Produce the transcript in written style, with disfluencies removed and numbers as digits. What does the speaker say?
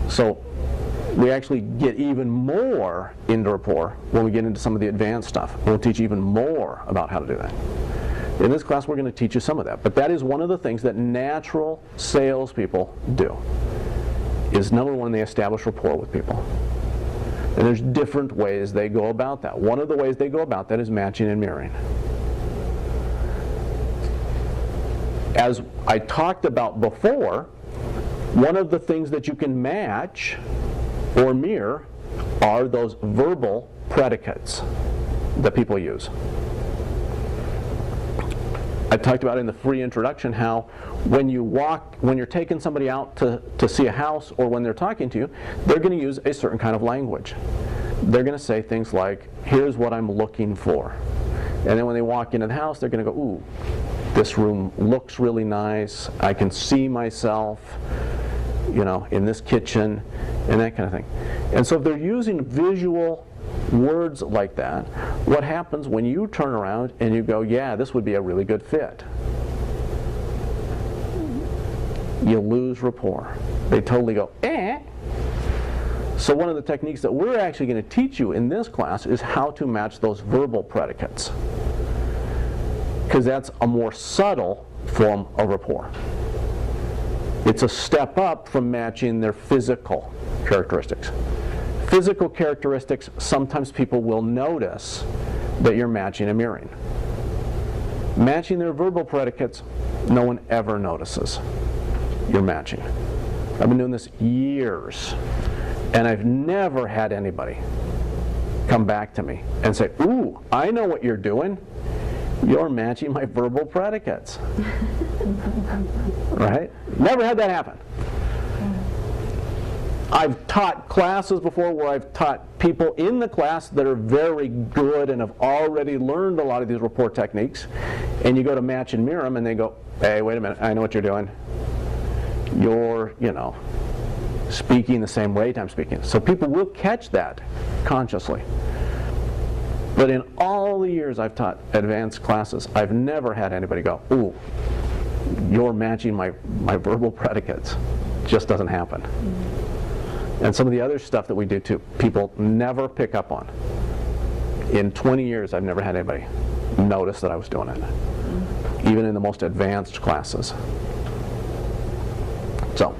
So we actually get even more into rapport when we get into some of the advanced stuff. We'll teach even more about how to do that. In this class, we're going to teach you some of that. But that is one of the things that natural salespeople do. Is number one, they establish rapport with people. And there's different ways they go about that. One of the ways they go about that is matching and mirroring. As I talked about before, one of the things that you can match or mirror are those verbal predicates that people use. I talked about in the free introduction how when you're taking somebody out to see a house, or when they're talking to you, they're going to use a certain kind of language. They're going to say things like, here's what I'm looking for. And then when they walk into the house, they're going to go, ooh, this room looks really nice. I can see myself, in this kitchen, and that kind of thing. And so if they're using visual words like that, what happens when you turn around and you go, yeah, this would be a really good fit? You lose rapport. They totally go, eh. So one of the techniques that we're actually going to teach you in this class is how to match those verbal predicates, because that's a more subtle form of rapport. It's a step up from matching their physical characteristics. Physical characteristics, sometimes people will notice that you're matching and mirroring. Matching their verbal predicates, no one ever notices you're matching. I've been doing this years, and I've never had anybody come back to me and say, ooh, I know what you're doing. You're matching my verbal predicates. Right? Never had that happen. I've taught classes before where I've taught people in the class that are very good and have already learned a lot of these rapport techniques, and you go to match and mirror them and they go, hey, wait a minute, I know what you're doing. You're, speaking the same way I'm speaking. So people will catch that consciously. But in all the years I've taught advanced classes, I've never had anybody go, ooh, you're matching my verbal predicates. Just doesn't happen. And some of the other stuff that we do too, people never pick up on. In 20 years, I've never had anybody notice that I was doing it, even in the most advanced classes. So